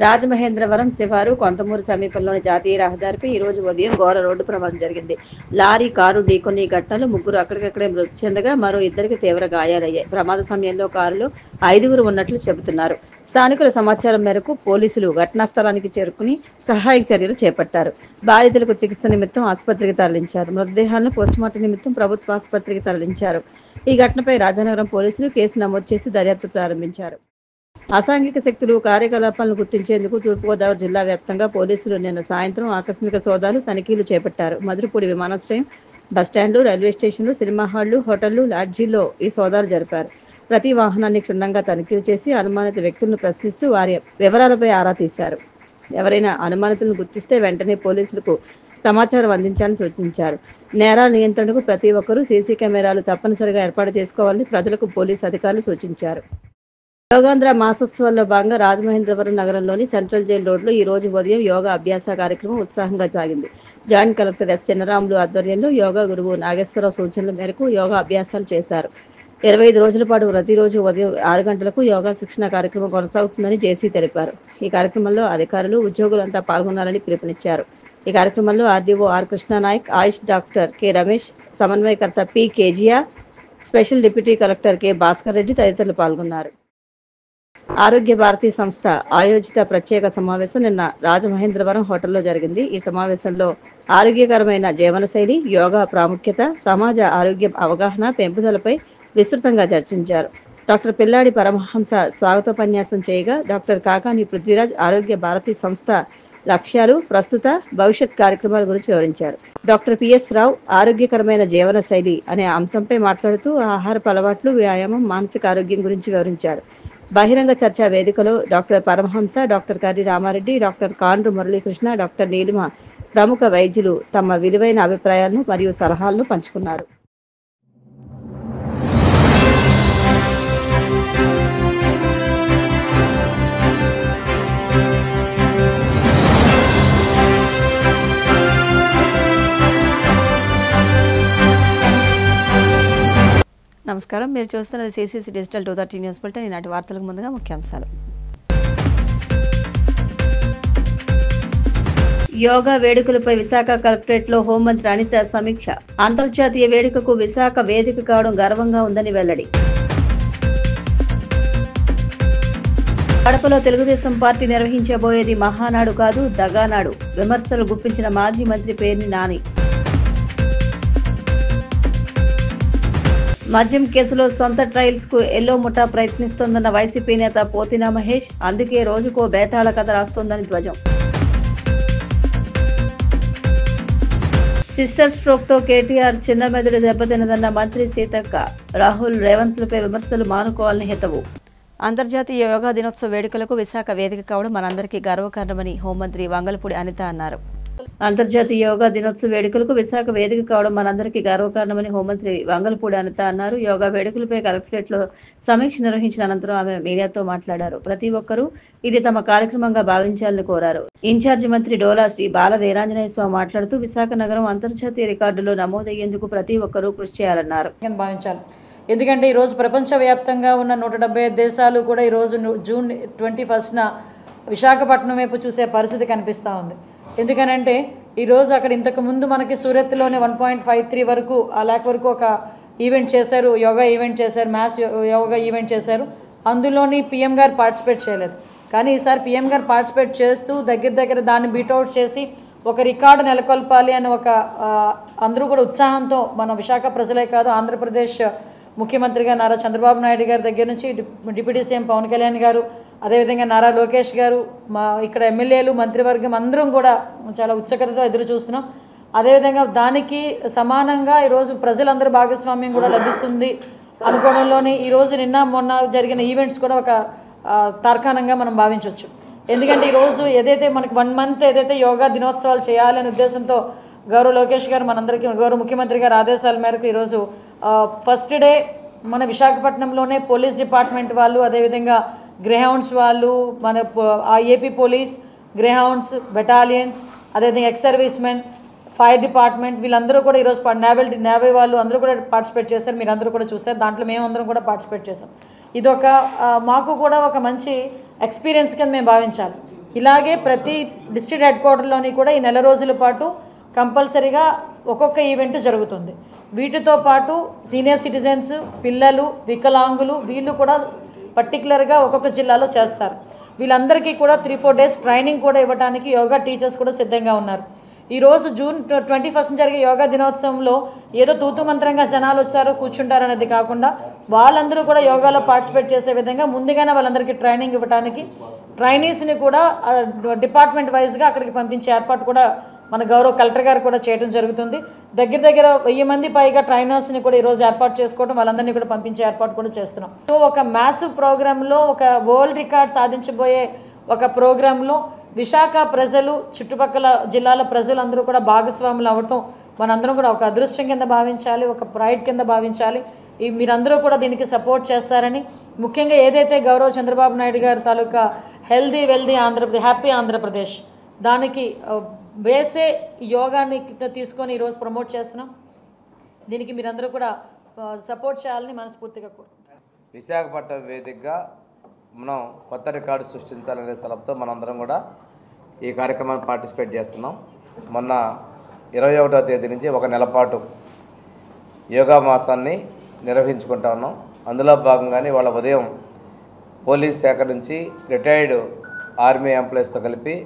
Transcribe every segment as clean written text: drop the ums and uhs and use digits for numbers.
రాజమహేంద్రవరం శివారు కొంతమూరు సమీపంలోని జాతీయ రహదారిపై ఈ రోజు ఉదయం ఘోర రోడ్డు ప్రమాదం జరిగింది. లారీ, కారు ఢీకొన్న ఈ ఘటనలో ముగ్గురు అక్కడికక్కడే మృతి చెందగా మరో ఇద్దరికి తీవ్ర గాయాలయ్యాయి. ప్రమాద సమయంలో కారులో 5గురు ఉన్నట్లు చెబుతున్నారు. స్థానికుల సమాచారం మేరకు పోలీసులు ఘటనా స్థలానికి చేరుకుని సహాయక చర్యలు చేపట్టారు. బాధితులకు చికిత్స నిమిత్తం ఆసుపత్రికి తరలించారు. మృతదేహాలను పోస్టుమార్టం నిమిత్తం ప్రభుత్వ ఆసుపత్రికి తరలించారు. ఈ ఘటనపై రాజానగరం పోలీసులు కేసు నమోదు చేసి దర్యాప్తు ప్రారంభించారు. అసాంఘిక శక్తులు కార్యకలాపాలను గుర్తించేందుకు తూర్పుగోదావరి జిల్లా వ్యాప్తంగా పోలీసులు నిన్న సాయంత్రం ఆకస్మిక సోదాలు, తనిఖీలు చేపట్టారు. మధురపూడి విమానాశ్రయం, బస్టాండ్లు, రైల్వే స్టేషన్లు, సినిమా హాళ్లు, హోటళ్లు, లాడ్జీల్లో ఈ సోదాలు జరిపారు. ప్రతి వాహనాన్ని క్షుణ్ణంగా తనిఖీలు చేసి అనుమానిత వ్యక్తులను ప్రశ్నిస్తూ వారి వివరాలపై ఆరా తీశారు. ఎవరైనా అనుమానితులను గుర్తిస్తే వెంటనే పోలీసులకు సమాచారం అందించాలని సూచించారు. నేరాల నియంత్రణకు ప్రతి ఒక్కరూ సీసీ కెమెరాలు తప్పనిసరిగా ఏర్పాటు చేసుకోవాలని ప్రజలకు పోలీసు అధికారులు సూచించారు. యోగాంధ్ర మాసోత్సవాల్లో భాగంగా రాజమహేంద్రవరం నగరంలోని సెంట్రల్ జైల్ రోడ్లో ఈ రోజు ఉదయం యోగా అభ్యాస కార్యక్రమం ఉత్సాహంగా సాగింది. జాయింట్ కలెక్టర్ ఎస్ చిన్నరాములు ఆధ్వర్యంలో యోగా గురువు నాగేశ్వరరావు సూచనల మేరకు యోగా అభ్యాసాలు చేశారు. 25 రోజుల పాటు ప్రతిరోజు ఉదయం 6 గంటలకు యోగా శిక్షణ కార్యక్రమం కొనసాగుతుందని జేసీ తెలిపారు. ఈ కార్యక్రమంలో అధికారులు, ఉద్యోగులంతా పాల్గొనాలని పిలుపునిచ్చారు. ఈ కార్యక్రమంలో RDO R Krishna Nayak, Ayush doctor K Ramesh, సమన్వయకర్త P Kezia, special deputy collector K Bhaskar Reddy తదితరులు పాల్గొన్నారు. ఆరోగ్య భారతి సంస్థ ఆయోజిత ప్రత్యేక సమావేశం నిన్న రాజమహేంద్రవరం హోటల్లో జరిగింది. ఈ సమావేశంలో ఆరోగ్యకరమైన జీవనశైలి, యోగా ప్రాముఖ్యత, సమాజ ఆరోగ్య అవగాహన పెంపుదలపై విస్తృతంగా చర్చించారు. డాక్టర్ పిల్లాడి పరమహంస స్వాగతోపన్యాసం చేయగా, డాక్టర్ కాకాని పృథ్వీరాజ్ ఆరోగ్య భారతి సంస్థ లక్ష్యాలు, ప్రస్తుత, భవిష్యత్ కార్యక్రమాల గురించి వివరించారు. డాక్టర్ పిఎస్ రావు ఆరోగ్యకరమైన జీవనశైలి అనే అంశంపై మాట్లాడుతూ ఆహారపు అలవాట్లు, వ్యాయామం, మానసిక ఆరోగ్యం గురించి వివరించారు. బహిరంగ చర్చా వేదికలో doctor Paramahamsa, doctor Karri Ramareddy, doctor Kandru Muralikrishna, doctor Neelima ప్రముఖ వైద్యులు తమ విలువైన అభిప్రాయాలను మరియు సలహాలను పంచుకున్నారు. నమస్కారం, మీరు చూస్తున్నది సిసిసి డిజిటల్ 230 న్యూస్ బులెటిన్. ఈనాటి వార్తలకు ముందుగా ముఖ్యాంశాలు. యోగా వేడుకలపై విశాఖ కలెక్టరేట్లో హోంమంత్రి అనిత సమీక్ష. అంతర్జాతీయ వేడుకకు విశాఖ వేదిక కావడం గర్వంగా ఉందని వెల్లడి. కడపలో తెలుగుదేశం పార్టీ నిర్వహించబోయేది మహానాడు కాదు, దగానాడు. విమర్శలు గుప్పించిన మాజీ మంత్రి పేర్ని నాని. మద్యం కేసులో సొంత ట్రయల్స్ కు ఎల్లో ముఠా ప్రయత్నిస్తోందన్న వైసీపీ నేత పోతినా మహేష్. అందుకే రోజుకో బేతాళ కథ రాస్తోందని ధ్వజం. సిస్టర్ స్ట్రోక్ తో కేటీఆర్ చిన్న మెదడు దెబ్బతిన్నదన్న మంత్రి సీతక్క. రాహుల్, రేవంత్లపై విమర్శలు మానుకోవాలని హితవు. అంతర్జాతీయ యోగా దినోత్సవ వేడుకలకు విశాఖ వేదిక కావడం మనందరికీ గర్వకారణమని హోంమంత్రి వంగలపూడి అనిత అన్నారు. అంతర్జాతీయ యోగా దినోత్సవ వేడుకలకు విశాఖ వేదిక కావడం మనందరికీ గర్వకారణమని హోంమంత్రి వంగలపూడి అనిత అన్నారు. యోగా వేడుకలపై కలెక్టరేట్లో సమీక్ష నిర్వహించిన అనంతరం ఆమె మీడియాతో మాట్లాడారు. ప్రతి ఒక్కరూ ఇది తమ కార్యక్రమంగా భావించాలని కోరారు. ఇన్ఛార్జి మంత్రి డోలా శ్రీ బాల వీరాంజనేయ స్వామి మాట్లాడుతూ విశాఖ నగరం అంతర్జాతీయ రికార్డులో నమోదయ్యేందుకు ప్రతి ఒక్కరూ కృషి చేయాలన్నారు. ఎందుకంటే ఈరోజు ప్రపంచవ్యాప్తంగా ఉన్న 175 దేశాలు కూడా ఈరోజు జూన్ 21న విశాఖపట్నం వైపు చూసే పరిస్థితి కనిపిస్తూ ఉంది. ఎందుకనంటే ఈరోజు అక్కడ ఇంతకుముందు మనకి సూరత్లోనే 1.53 వరకు ఆ లాక్ వరకు ఒక ఈవెంట్ చేశారు, యోగా ఈవెంట్ చేశారు, మ్యాథ్స్ యోగా ఈవెంట్ చేశారు. అందులోని పిఎం గారు పార్టిసిపేట్ చేయలేదు. కానీ ఈసారి పిఎం గారు పార్టిసిపేట్ చేస్తూ దగ్గర దాన్ని బీట్అవుట్ చేసి ఒక రికార్డు నెలకొల్పాలి అని ఒక అందరూ కూడా ఉత్సాహంతో మన విశాఖ ప్రజలే కాదు, ఆంధ్రప్రదేశ్ ముఖ్యమంత్రిగా నారా చంద్రబాబు నాయుడు గారి దగ్గర నుంచి డిప్యూటీ సీఎం పవన్ కళ్యాణ్ గారు, అదేవిధంగా నారా లోకేష్ గారు, మా ఇక్కడ ఎమ్మెల్యేలు, మంత్రివర్గం అందరం కూడా చాలా ఉత్సుకతతో ఎదురు చూస్తున్నాం. అదేవిధంగా దానికి సమానంగా ఈరోజు ప్రజలందరూ భాగస్వామ్యం కూడా లభిస్తుంది అనుకోవడంలోని ఈరోజు నిన్న మొన్న జరిగిన ఈవెంట్స్ కూడా ఒక తార్కాణంగా మనం భావించవచ్చు. ఎందుకంటే ఈరోజు ఏదైతే మనకి 1 మంత్ ఏదైతే యోగా దినోత్సవాలు చేయాలనే ఉద్దేశంతో గౌరవ లోకేష్ గారు మనందరికీ, గౌరవ ముఖ్యమంత్రి గారి ఆదేశాల మేరకు ఈరోజు ఫస్ట్ డే మన విశాఖపట్నంలోనే పోలీస్ డిపార్ట్మెంట్ వాళ్ళు, అదేవిధంగా గ్రేహౌండ్స్ వాళ్ళు, మన ఏపీ పోలీస్, గ్రేహౌండ్స్, బెటాలియన్స్, అదేవిధంగా ex service men, fire department వీళ్ళందరూ కూడా ఈరోజు నేవీ వాళ్ళు అందరూ కూడా పార్టిసిపేట్ చేశారు. మీరు అందరూ కూడా చూశారు. దాంట్లో మేమందరం కూడా పార్టిసిపేట్ చేశాం. ఇదొక మాకు కూడా ఒక మంచి ఎక్స్పీరియన్స్ కింద మేము భావించాలి. ఇలాగే ప్రతి డిస్ట్రిక్ట్ హెడ్ క్వార్టర్లోని కూడా ఈ నెల రోజుల పాటు కంపల్సరీగా ఒక్కొక్క ఈవెంట్ జరుగుతుంది. వీటితో పాటు సీనియర్ సిటిజన్స్, పిల్లలు, వికలాంగులు వీళ్ళు కూడా పర్టికులర్గా ఒక్కొక్క జిల్లాలో చేస్తారు. వీళ్ళందరికీ కూడా 3-4 డేస్ ట్రైనింగ్ కూడా ఇవ్వడానికి యోగా టీచర్స్ కూడా సిద్ధంగా ఉన్నారు. ఈరోజు జూన్ 21 జరిగే యోగా దినోత్సవంలో ఏదో తూతు మంత్రంగా జనాలు వచ్చారో కూర్చుంటారు అనేది కాకుండా వాళ్ళందరూ కూడా యోగాలో పార్టిసిపేట్ చేసే విధంగా ముందుగానే వాళ్ళందరికీ ట్రైనింగ్ ఇవ్వడానికి ట్రైనీస్ని కూడా డిపార్ట్మెంట్ వైజ్గా అక్కడికి పంపించే ఏర్పాటు కూడా మన గౌరవ కలెక్టర్ గారు కూడా చేయడం జరుగుతుంది. దగ్గర 1000 మంది పైగా ట్రైనర్స్ని కూడా ఈరోజు ఏర్పాటు చేసుకోవడం, వాళ్ళందరినీ కూడా పంపించే ఏర్పాటు కూడా చేస్తున్నాం. సో ఒక మ్యాసివ్ ప్రోగ్రాంలో, ఒక వరల్డ్ రికార్డ్ సాధించబోయే ఒక ప్రోగ్రాంలో విశాఖ ప్రజలు, చుట్టుపక్కల జిల్లాల ప్రజలందరూ కూడా భాగస్వాములు అవ్వటం మనందరం కూడా ఒక అదృష్టం కింద భావించాలి, ఒక ప్రైడ్ కింద భావించాలి. మీరందరూ కూడా దీనికి సపోర్ట్ చేస్తారని, ముఖ్యంగా ఏదైతే గౌరవ చంద్రబాబు నాయుడు గారి తాలూకా healthy wealthy Andhra Pradesh, happy Andhra Pradesh దానికి బేసే యోగాని తీసుకొని ఈరోజు ప్రమోట్ చేస్తున్నాం. దీనికి మీరందరూ కూడా సపోర్ట్ చేయాలని మనస్ఫూర్తిగా కోరుకుంటున్నాం. విశాఖపట్నం వేదికగా మనం కొత్త రికార్డు సృష్టించాలనే స్థలంతో మనందరం కూడా ఈ కార్యక్రమాన్ని పార్టిసిపేట్ చేస్తున్నాం. మొన్న 21వ తేదీ నుంచి ఒక నెల పాటు యోగా మాసాన్ని నిర్వహించుకుంటా ఉన్నాం. అందులో భాగంగానే వాళ్ళ ఉదయం పోలీస్ శాఖ నుంచి రిటైర్డ్ ఆర్మీ ఎంప్లాయీస్తో కలిపి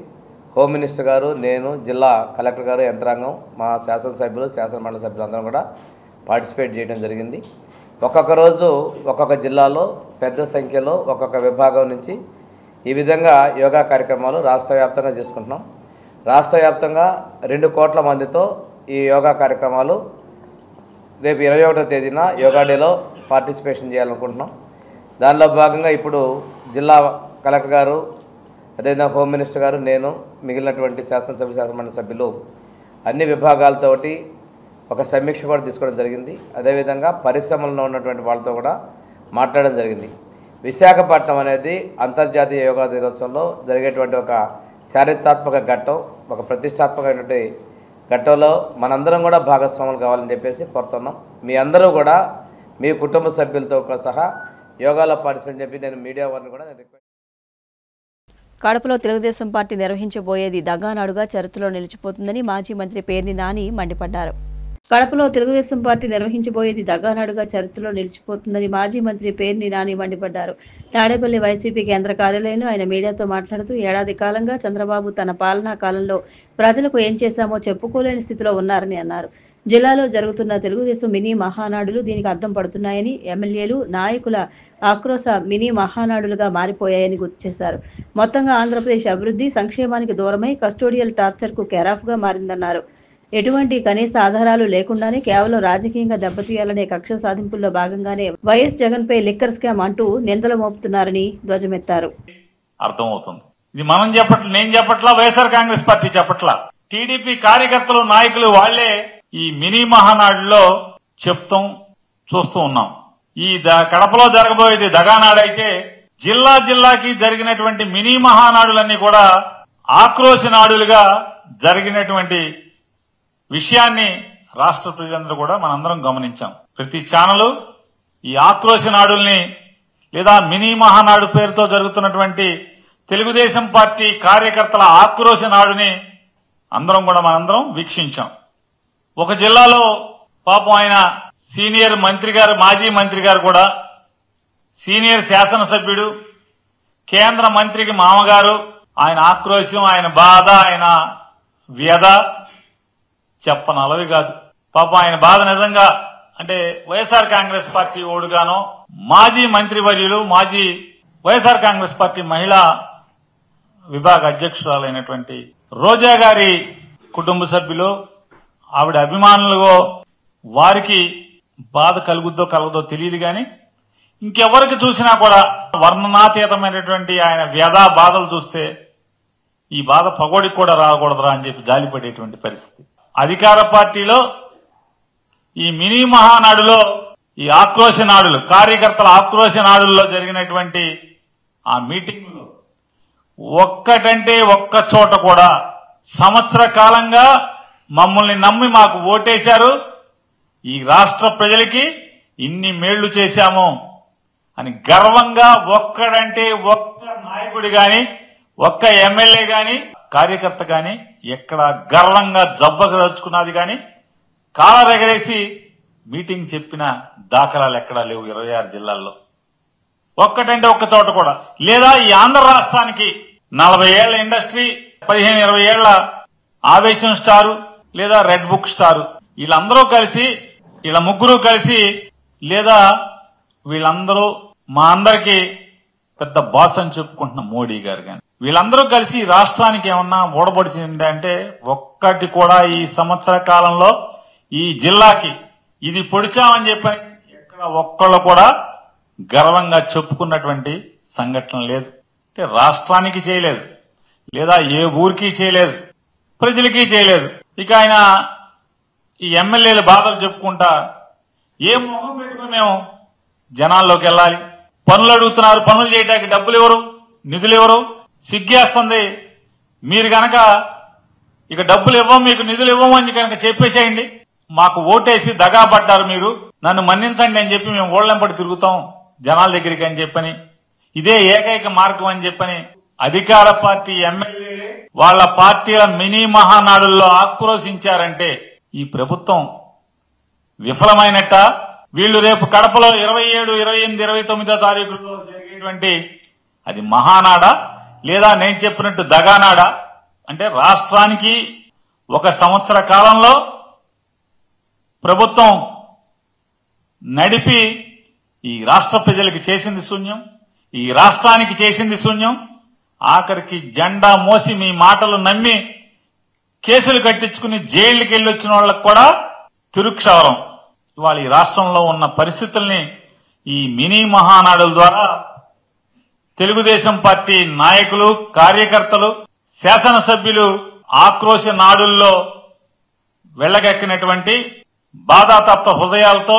హోమ్ మినిస్టర్ గారు, నేను, జిల్లా కలెక్టర్ గారు, యంత్రాంగం, మా శాసనసభ్యులు, శాసనమండలి సభ్యులు అందరం కూడా పార్టిసిపేట్ చేయడం జరిగింది. ఒక్కొక్క రోజు ఒక్కొక్క జిల్లాలో పెద్ద సంఖ్యలో ఒక్కొక్క విభాగం నుంచి ఈ విధంగా యోగా కార్యక్రమాలు రాష్ట్ర వ్యాప్తంగా చేసుకుంటున్నాం. రాష్ట్ర వ్యాప్తంగా 2 కోట్ల మందితో ఈ యోగా కార్యక్రమాలు రేపు 21వ తేదీన యోగా డేలో పార్టిసిపేషన్ చేయాలనుకుంటున్నాం. దానిలో భాగంగా ఇప్పుడు జిల్లా కలెక్టర్ గారు, అదేవిధంగా హోమ్ మినిస్టర్ గారు, నేను, మిగిలినటువంటి శాసనసభ్యులు, శాసనమండలి సభ్యులు అన్ని విభాగాలతోటి ఒక సమీక్ష కూడా తీసుకోవడం జరిగింది. అదేవిధంగా పరిశ్రమల్లో ఉన్నటువంటి వాళ్ళతో కూడా మాట్లాడడం జరిగింది. విశాఖపట్నం అనేది అంతర్జాతీయ యోగా దినోత్సవంలో జరిగేటువంటి ఒక చారిత్రాత్మక ఘట్టం, ఒక ప్రతిష్టాత్మకమైనటువంటి ఘట్టంలో మనందరం కూడా భాగస్వాములు కావాలని చెప్పేసి కోరుతున్నాం. మీ అందరూ కూడా మీ కుటుంబ సభ్యులతో సహా యోగాలో పార్టిసిపేట్ చెప్పి నేను మీడియా వారిని కూడా రిక్వెస్ట్. కడపలో తెలుగుదేశం పార్టీ నిర్వహించబోయేది దగానాడుగా చరిత్రలో నిలిచిపోతుందని మాజీ మంత్రి పేర్ని నాని మండిపడ్డారు. కడపలో తెలుగుదేశం పార్టీ నిర్వహించబోయేది దగానాడుగా చరిత్రలో నిలిచిపోతుందని మాజీ మంత్రి పేర్ని నాని మండిపడ్డారు. తాడేపల్లి వైసీపీ కేంద్ర కార్యాలయంలో ఆయన మీడియాతో మాట్లాడుతూ ఏడాది కాలంగా చంద్రబాబు తన పాలనా కాలంలో ప్రజలకు ఏం చేశామో చెప్పుకోలేని స్థితిలో ఉన్నారని అన్నారు. జిల్లాలో జరుగుతున్న తెలుగుదేశం మినీ మహానాడులు దీనికి అద్దం పడుతున్నాయని, ఎమ్మెల్యేలు, నాయకుల ఆక్రోశ మినీ మహానాడులుగా మారిపోయాయని గుర్తు చేశారు. మొత్తంగా ఆంధ్రప్రదేశ్ అభివృద్ధి సంక్షేమానికి దూరమై కస్టోడియల్ టార్చర్కు కేరాఫ్గా మారిందన్నారు. ఎటువంటి కనీస ఆధారాలు లేకుండానే కేవలం రాజకీయంగా దెబ్బతీయాలనే కక్ష సాధింపుల్లో భాగంగానే వైఎస్ జగన్ పై లిక్కర్ స్కామ్ అంటూ నిందలు మోపుతున్నారని ధ్వజమెత్తారు. అర్థమవుతుంది. ఇది మనం చెప్పట్లా, నేను చెప్పట్లా, వైఎస్ఆర్ కాంగ్రెస్ పార్టీ చెప్పట్లా. టీడీపీ కార్యకర్తలు, నాయకులు వాళ్లే ఈ మినీ మహానాడులో చెప్తాం, చూస్తూ ఉన్నాం. ఈ కడపలో జరగబోయేది దగానాడైతే జిల్లాకి జరిగినటువంటి మినీ మహానాడులన్నీ కూడా ఆక్రోశ నాడులుగా జరిగినటువంటి విషయాన్ని రాష్ట్ర ప్రజలందరూ కూడా మనందరం గమనించాం. ప్రతి ఛానల్ ఈ ఆక్రోశ నాడుల్ని లేదా మినీ మహానాడు పేరుతో జరుగుతున్నటువంటి తెలుగుదేశం పార్టీ కార్యకర్తల ఆక్రోశ నాడుని మనందరం వీక్షించాం. ఒక జిల్లాలో పాపం ఆయన సీనియర్ మంత్రి గారు, మాజీ మంత్రి గారు కూడా, సీనియర్ శాసనసభ్యుడు, కేంద్ర మంత్రికి మామగారు, ఆయన ఆక్రోశం, ఆయన బాధ, ఆయన వ్యధ చెప్పనలవి కాదు. పాపం ఆయన బాధ నిజంగా అంటే వైఎస్ఆర్ కాంగ్రెస్ పార్టీ ఓడుగానో, మాజీ మంత్రివర్యులు, మాజీ వైఎస్ఆర్ కాంగ్రెస్ పార్టీ మహిళా విభాగ అధ్యక్షురాలైనటువంటి రోజా గారి కుటుంబ సభ్యులు, ఆవిడ అభిమానులుగో వారికి బాధ కలగదో తెలియదు గాని ఇంకెవరికి చూసినా కూడా వర్ణనాతీతమైనటువంటి ఆయన వ్యధ బాధలు చూస్తే ఈ బాధ పగోడికి కూడా రాకూడదురా అని చెప్పి జాలిపడేటువంటి పరిస్థితి. అధికార పార్టీలో ఈ మినీ మహానాడులో ఈ ఆక్రోశ నాడులు, కార్యకర్తల ఆక్రోశ నాడుల్లో జరిగినటువంటి ఆ మీటింగులో ఒక్కటంటే ఒక్క చోట కూడా సంవత్సర కాలంగా మమ్మల్ని నమ్మి మాకు ఓటేశారు, ఈ రాష్ట్ర ప్రజలకి ఇన్ని మేళ్లు చేశాము అని గర్వంగా ఒక్కడంటే ఒక్క నాయకుడి గాని, ఒక్క ఎమ్మెల్యే గాని కార్యకర్త గాని ఎక్కడ గర్వంగా జబ్బకు దలుచుకున్నది గాని కాలర్ ఎగరేసి మీటింగ్ చెప్పిన దాఖలాలు ఎక్కడా లేవు 26 జిల్లాల్లో. ఒక్కటంటే ఒక్క చోట కూడా. లేదా ఈ ఆంధ్ర రాష్ట్రానికి 40 ఏళ్ల ఇండస్ట్రీ, 15-20 ఏళ్ల ఆవేశం స్టారు లేదా రెడ్ బుక్ స్టారు, వీళ్ళందరూ కలిసి, వీళ్ళ ముగ్గురు కలిసి, లేదా వీళ్ళందరూ మా అందరికీ పెద్ద బాస్ అని చెప్పుకుంటున్న మోడీ గారు గాని, వీళ్ళందరూ కలిసి రాష్ట్రానికి ఏమన్నా ఓడబడిచింది అంటే ఒక్కటి కూడా ఈ సంవత్సర కాలంలో ఈ జిల్లాకి ఇది పొడిచామని చెప్పని ఎక్కడ ఒక్కళ్ళు కూడా గర్వంగా చెప్పుకున్నటువంటి సంఘటన లేదు. అంటే రాష్ట్రానికి చేయలేదు, లేదా ఏ ఊరికి చేయలేదు, ప్రజలకి చేయలేదు. ఇక ఆయన ఈ ఎమ్మెల్యేల బాధలు చెప్పుకుంటా ఏ మొహం పెట్టుకుని మేము జనాల్లోకి వెళ్ళాలి? పనులు అడుగుతున్నారు, పనులు చేయడానికి డబ్బులు ఎవరు, నిధులు ఎవరు? సిగ్గేస్తుంది. మీరు గనక ఇక డబ్బులు ఇవ్వం, మీకు నిధులు ఇవ్వము అని కనుక చెప్పేసేయండి, మాకు ఓటేసి దగాపడ్డారు, మీరు నన్ను మన్నించండి అని చెప్పి మేము ఓళ్లెంపడి తిరుగుతాం జనాల దగ్గరికి అని చెప్పని, ఇదే ఏకైక మార్గం అని చెప్పని అధికార పార్టీ ఎమ్మెల్యేలే వాళ్ళ పార్టీల మినీ మహానాడుల్లో ఆక్రోశించారంటే ఈ ప్రభుత్వం విఫలమైనట్ట. వీళ్ళు రేపు కడపలో 27, 28, 29 తారీఖుల్లో జరిగేటువంటి అది మహానాడా లేదా నేను చెప్పినట్టు దగానాడా? అంటే రాష్ట్రానికి 1 సంవత్సర కాలంలో ప్రభుత్వం నడిపి ఈ రాష్ట్ర ప్రజలకు చేసింది శూన్యం, ఈ రాష్ట్రానికి చేసింది శూన్యం. ఆఖరికి జెండా మోసి మీ మాటలు నమ్మి కేసులు కట్టించుకుని జైలుకి వెళ్ళొచ్చిన వాళ్ళకు కూడా తిరుక్షవరం. ఇవాళ ఈ రాష్ట్రంలో ఉన్న పరిస్థితుల్ని ఈ మినీ మహానాడుల ద్వారా తెలుగుదేశం పార్టీ నాయకులు, కార్యకర్తలు, శాసనసభ్యులు ఆక్రోశ నాడుల్లో వెళ్లగక్కినటువంటి బాధాతప్త హృదయాలతో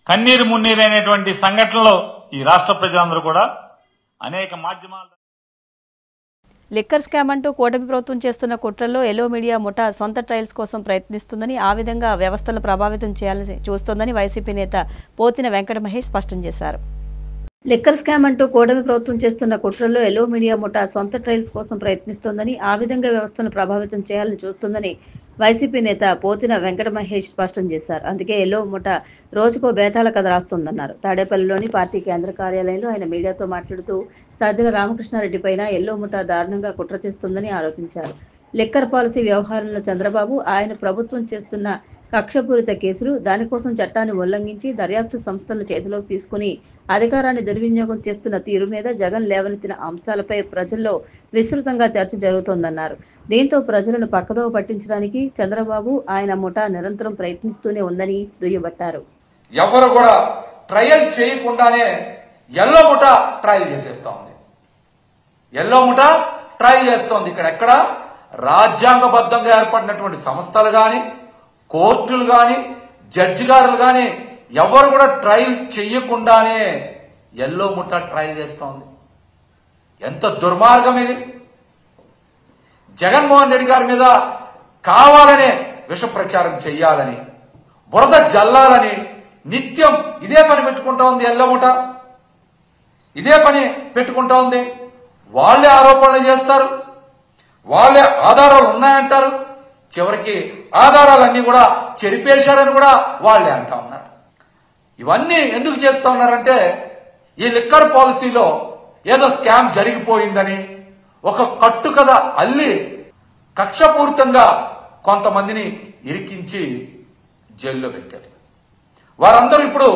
కన్నీరు మున్నీరైనటువంటి సంఘటనలో ఈ రాష్ట్ర ప్రజలందరూ కూడా అనేక మాధ్యమాలు. లిక్కర్ స్కామ్ అంటూ కూటమి ప్రభుత్వం చేస్తున్న కుట్రల్లో ఎల్లో మీడియా ముఠా సొంత ట్రయల్స్ కోసం ప్రయత్నిస్తుందని, ఆ విధంగా వ్యవస్థను ప్రభావితం చేయాలని చూస్తోందని వైసీపీ నేత పోతిన వెంకట మహేష్ స్పష్టం చేశారు. లిక్కర్ స్కామ్ అంటూ కూటమి ప్రభుత్వం చేస్తున్న కుట్రల్లో ఎల్లో మీడియా ముఠా సొంత ట్రయల్స్ కోసం ప్రయత్నిస్తోందని, ఆ విధంగా వ్యవస్థను ప్రభావితం చేయాలని చూస్తోందని వైసీపీ నేత పోతిన వెంకట మహేష్ స్పష్టం చేశారు. అందుకే ఎల్లో ముఠా రోజుకో బేతాళ కథ రాస్తోందన్నారు. తాడేపల్లిలోని పార్టీ కేంద్ర కార్యాలయంలో ఆయన మీడియాతో మాట్లాడుతూ సజ్జల రామకృష్ణారెడ్డి పైన ఎల్లో ముఠా దారుణంగా కుట్ర చేస్తోందని ఆరోపించారు. లిక్కర్ పాలసీ వ్యవహారంలో చంద్రబాబు, ఆయన ప్రభుత్వం చేస్తున్న కక్షపూరిత కేసులు, దానికోసం చట్టాన్ని ఉల్లంఘించి దర్యాప్తు సంస్థలను చేతిలోకి తీసుకుని అధికారాన్ని దుర్వినియోగం చేస్తున్న తీరు మీద జగన్ లేవనెత్తిన అంశాలపై ప్రజల్లో విస్తృతంగా చర్చ జరుగుతోందన్నారు. దీంతో ప్రజలను పక్కదోవ పట్టించడానికి చంద్రబాబు, ఆయన ముఠా నిరంతరం ప్రయత్నిస్తూనే ఉందని దుయ్యబట్టారు. ఎవరు కూడా ట్రయల్ చేయకుండానే ఎల్లో ముఠా ట్రయల్ చేసేస్తా ఉంది. ఎల్లో ముఠా ట్రయల్ చేస్తోంది. ఇక్కడెక్కడ రాజ్యాంగబద్ధంగా ఏర్పడినటువంటి సంస్థలు కానీ, కోర్టులు కానీ, జడ్జి గారులు కానీ ఎవరు కూడా ట్రయల్ చెయ్యకుండానే ఎల్లో ముఠా ట్రయల్ చేస్తోంది. ఎంత దుర్మార్గం ఇది! జగన్మోహన్ రెడ్డి గారి మీద కావాలనే విష ప్రచారం చెయ్యాలని, బురద జల్లాలని నిత్యం ఇదే పని పెట్టుకుంటా ఉంది ఎల్లో ముఠా. ఇదే పని పెట్టుకుంటా ఉంది. వాళ్లే ఆరోపణలు చేస్తారు, వాళ్లే ఆధారాలు ఉన్నాయంటారు, చివరికి ఆధారాలన్నీ కూడా చెరిపేశారని కూడా వాళ్లే అంటా ఉన్నారు. ఇవన్నీ ఎందుకు చేస్తా ఉన్నారంటే ఈ లిక్కర్ పాలసీలో ఏదో స్కామ్ జరిగిపోయిందని ఒక కట్టుకథ అల్లి కక్షపూరితంగా కొంతమందిని ఇరికించి జైల్లో పెట్టారు. వారందరూ ఇప్పుడు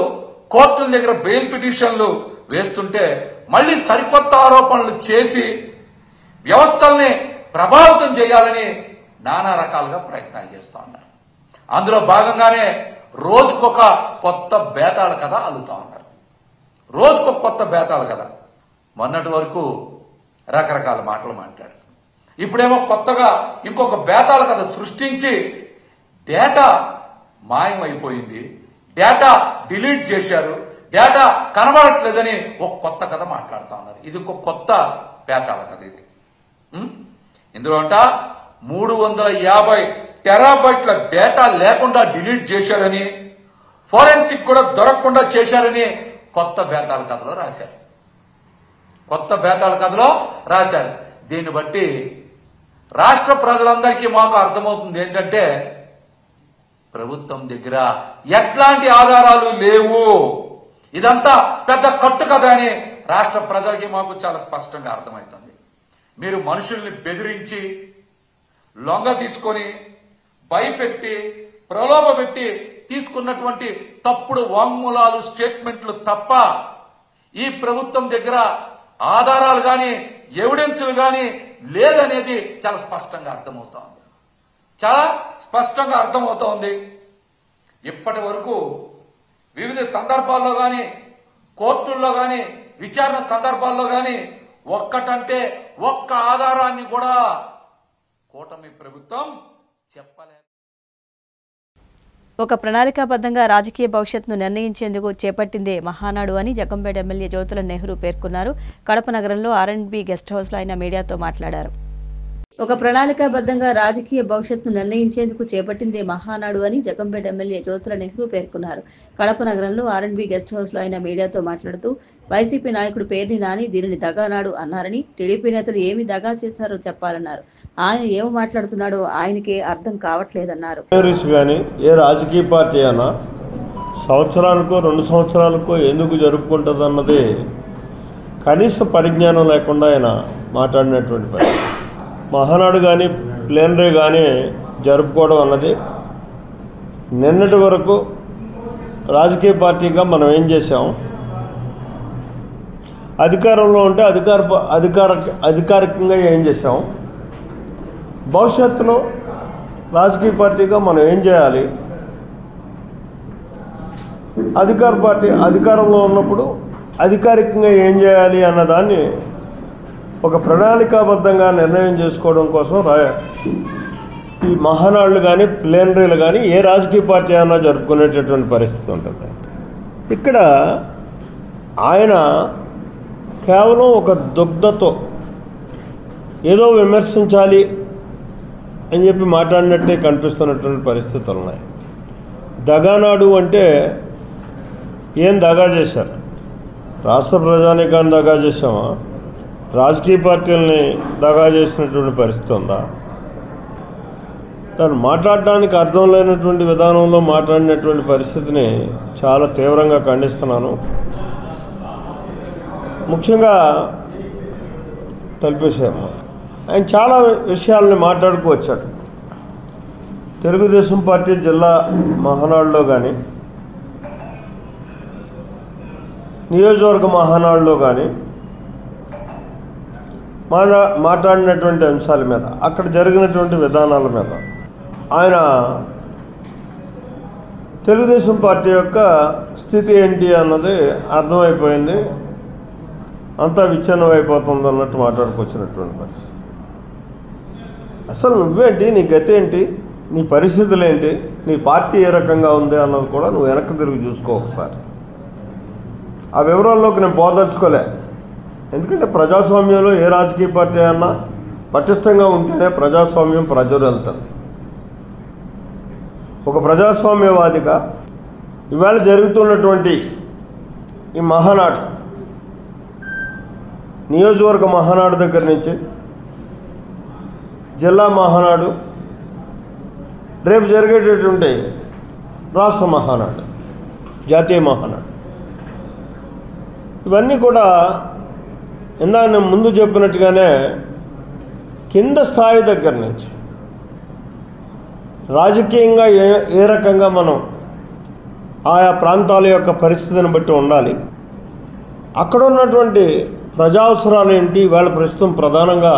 కోర్టుల దగ్గర బెయిల్ పిటిషన్లు వేస్తుంటే మళ్లీ సరికొత్త ఆరోపణలు చేసి వ్యవస్థల్ని ప్రభావితం చేయాలని నానా రకాలుగా ప్రయత్నాలు చేస్తూ ఉన్నారు. అందులో భాగంగానే రోజుకొక కొత్త బేతాళ కథ అల్లుతా ఉన్నారు. రోజుకొక కొత్త బేతాళ కథ. మొన్నటి వరకు రకరకాల మాటలు మాట్లాడారు. ఇప్పుడేమో కొత్తగా ఇంకొక బేతాళ కథ సృష్టించి డేటా మాయమైపోయింది, డేటా డిలీట్ చేశారు, డేటా కనబడట్లేదని ఒక కొత్త కథ మాట్లాడుతూ ఉన్నారు. ఇది ఒక కొత్త బేతాళ కథ. ఇది ఇందులో అంట 350 టెరాబైట్ల డేటా లేకుండా డిలీట్ చేశారని, ఫోరెన్సిక్ కూడా దొరకకుండా చేశారని కొత్త బేతాళ కథలో రాశారు. కొత్త బేతాళ కథలో రాశారు. దీన్ని బట్టి రాష్ట్ర ప్రజలందరికీ మాకు అర్థమవుతుంది ఏంటంటే ప్రభుత్వం దగ్గర ఎట్లాంటి ఆధారాలు లేవు, ఇదంతా పెద్ద కట్టు కథ అని రాష్ట్ర ప్రజలకి మాకు చాలా స్పష్టంగా అర్థమవుతుంది. మీరు మనుషుల్ని బెదిరించి లొంగ తీసుకొని భయపెట్టి ప్రలోభపెట్టి తీసుకున్నటువంటి తప్పుడు వాంగ్మూలాలు స్టేట్మెంట్లు తప్ప ఈ ప్రభుత్వం దగ్గర ఆధారాలు కానీ ఎవిడెన్స్లు కానీ లేదనేది చాలా స్పష్టంగా అర్థమవుతోంది. చాలా స్పష్టంగా అర్థమవుతోంది. ఇప్పటి వరకు వివిధ సందర్భాల్లో కానీ కోర్టుల్లో కానీ విచారణ సందర్భాల్లో కానీ ఒక్కటంటే ఒక్క ఆధారాన్ని కూడా కూటమి ప్రభుత్వం చెప్పలేదు. ఒక ప్రణాళికాబద్ధంగా రాజకీయ భవిష్యత్తును నిర్ణయించేందుకు చేపట్టిందే మహానాడు అని జగ్గంపేట ఎమ్మెల్యే జ్యోతుల నెహ్రూ పేర్కొన్నారు. కడప నగరంలో R&B గెస్ట్ హౌస్లో ఆయన మీడియాతో మాట్లాడారు. ఒక ప్రణాళికాబద్ధంగా రాజకీయ భవిష్యత్తును నిర్ణయించేందుకు చేపట్టిందే మహానాడు అని జగ్గంపేట ఎమ్మెల్యే జ్యోతుల నెహ్రూ పేర్కొన్నారు. కడప నగరంలో R&B గెస్ట్ హౌస్లో ఆయన మీడియాతో మాట్లాడుతూ వైసీపీ నాయకుడు పేర్ని నాని దీనిని దగానాడు అన్నారని, టీడీపీ నేతలు ఏమి దగా చేశారో చెప్పాలన్నారు. ఆయన ఏమి మాట్లాడుతున్నాడో ఆయనకే అర్థం కావట్లేదన్నారు. ఏ రాజకీయ పార్టీ అయినా సంవత్సరాలకో 2 సంవత్సరాలకో ఎందుకు జరుపుకుంటుందన్నది కనీస పరిజ్ఞానం లేకుండా ఆయన మాట్లాడినటువంటి పని. మహానాడు కానీ ప్లేనరీ కానీ జరుపుకోవడం అన్నది నిన్నటి వరకు రాజకీయ పార్టీగా మనం ఏం చేసాం, అధికారంలో ఉంటే అధికారికంగా ఏం చేసాం, భవిష్యత్తులో రాజకీయ పార్టీగా మనం ఏం చేయాలి, అధికార పార్టీ అధికారంలో ఉన్నప్పుడు అధికారికంగా ఏం చేయాలి అన్నదాన్ని ఒక ప్రణాళికాబద్ధంగా నిర్ణయం చేసుకోవడం కోసం ఈ మహానాడులు కానీ ప్లేనరీలు కానీ ఏ రాజకీయ పార్టీ అయినా జరుపుకునేటటువంటి పరిస్థితి ఉంటుంది. ఇక్కడ ఆయన కేవలం ఒక దుగ్ధతో ఏదో విమర్శించాలి అని చెప్పి మాట్లాడినట్టే కనిపిస్తున్నటువంటి పరిస్థితులు ఉన్నాయి. దగానాడు అంటే ఏం దగా చేశారు? రాష్ట్ర ప్రజానీకాన్ని దగా చేసామా? రాజకీయ పార్టీలని దగా చేసినటువంటి పరిస్థితి ఉందా? తను మాట్లాడడానికి అర్థం లేనటువంటి విధానంలో మాట్లాడినటువంటి పరిస్థితిని చాలా తీవ్రంగా ఖండిస్తున్నాను. ముఖ్యంగా తలిపేసాము. ఆయన చాలా విషయాలని మాట్లాడుకు వచ్చాడు. తెలుగుదేశం పార్టీ జిల్లా మహానాడులో కానీ నియోజకవర్గ మహానాడులో కానీ మాట్లాడినటువంటి అంశాల మీద, అక్కడ జరిగినటువంటి విధానాల మీద ఆయన తెలుగుదేశం పార్టీ యొక్క స్థితి ఏంటి అన్నది అర్థమైపోయింది. అంతా విచ్ఛిన్నం అయిపోతుంది అన్నట్టు మాట్లాడుకొచ్చినటువంటి పరిస్థితి. అసలు నువ్వేంటి, నీ గతి ఏంటి, నీ పరిస్థితులు ఏంటి, నీ పార్టీ ఏ రకంగా ఉంది అన్నది కూడా నువ్వు వెనక్కి తిరిగి చూసుకో ఒకసారి. ఆ వివరాల్లోకి నేను పోదలుచుకోలే. ఎందుకంటే ప్రజాస్వామ్యంలో ఏ రాజకీయ పార్టీ అన్నా పటిష్టంగా ఉంటేనే ప్రజాస్వామ్యం ప్రజలు వెళ్తుంది. ఒక ప్రజాస్వామ్యవాదిగా ఇవాళ జరుగుతున్నటువంటి ఈ మహానాడు, నియోజకవర్గ మహానాడు దగ్గర నుంచి జిల్లా మహానాడు, రేపు జరిగేటటువంటి రాష్ట్ర మహానాడు, జాతీయ మహానాడు, ఇవన్నీ కూడా ఇందాక నేను ముందు చెప్పినట్టుగానే కింద స్థాయి దగ్గర నుంచి రాజకీయంగా ఏ రకంగా మనం ఆయా ప్రాంతాల యొక్క పరిస్థితిని బట్టి ఉండాలి, అక్కడ ఉన్నటువంటి ప్రజా అవసరాలు ఏంటి. వాళ్ళ ప్రస్తుతం ప్రధానంగా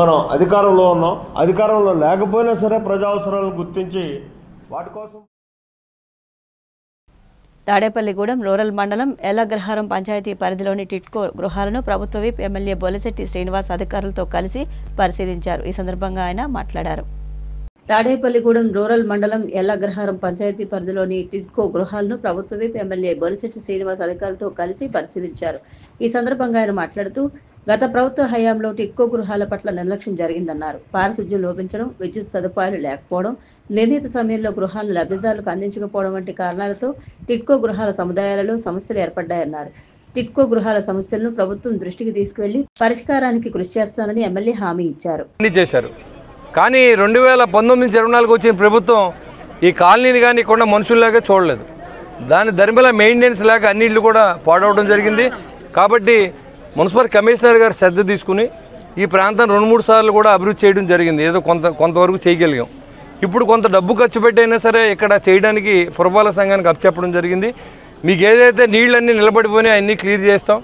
మనం అధికారంలో ఉన్నాం, అధికారంలో లేకపోయినా సరే ప్రజా అవసరాలను గుర్తించి వాటి కోసం తాడేపల్లిగూడెం రూరల్ మండలం ఎల్లగ్రహారం పంచాయతీ పరిధిలోని టిట్కో గృహాలను ప్రభుత్వ విప్ ఎమ్మెల్యే బొలిశెట్టి శ్రీనివాస్ అధికారులతో కలిసి పరిశీలించారు. ఈ సందర్భంగా ఆయన మాట్లాడారు. తాడేపల్లిగూడెం రూరల్ మండలం ఎల్లగ్రహారం పంచాయతీ పరిధిలోని టిట్కో గృహాలను ప్రభుత్వ విప్ ఎమ్మెల్యే బొలిశెట్టి శ్రీనివాస్ అధికారులతో కలిసి పరిశీలించారు. ఈ సందర్భంగా ఆయన మాట్లాడుతూ గత ప్రభుత్వ హయాంలో టిట్కో గృహాల పట్ల నిర్లక్ష్యం జరిగిందన్నారు. పారిశుధ్యం లోపించడం, విద్యుత్ సదుపాయాలు లేకపోవడం, నిర్ణీత సమయంలో గృహాలను లబ్ధిదారులకు అందించకపోవడం వంటి కారణాలతో టిట్కో గృహాల సముదాయాలలో సమస్యలు ఏర్పడ్డాయన్నారు. టిట్కో గృహాల సమస్యలను ప్రభుత్వం దృష్టికి తీసుకువెళ్లి పరిష్కారానికి కృషి చేస్తానని ఎమ్మెల్యే హామీ ఇచ్చారు. చేశారు కానీ 2019-24 వచ్చిన ప్రభుత్వం ఈ కాలనీని కానీ ఇక్కడ మనుషుల్లాగా చూడలేదు. దాని ధర్మల మెయింటెనెన్స్ లేక అన్నింటిలో కూడా పాడవడం జరిగింది. కాబట్టి మున్సిపల్ కమిషనర్ గారు శ్రద్ధ తీసుకుని ఈ ప్రాంతం 2-3 సార్లు కూడా అభివృద్ధి చేయడం జరిగింది. ఏదో కొంతవరకు చేయగలిగాం. ఇప్పుడు కొంత డబ్బు ఖర్చు పెట్టైనా సరే ఇక్కడ చేయడానికి పురపాలక సంఘానికి అప్పచెప్పడం జరిగింది. మీకు ఏదైతే నీళ్ళన్నీ నిలబడిపోయినాయి అన్నీ క్లియర్ చేస్తాం.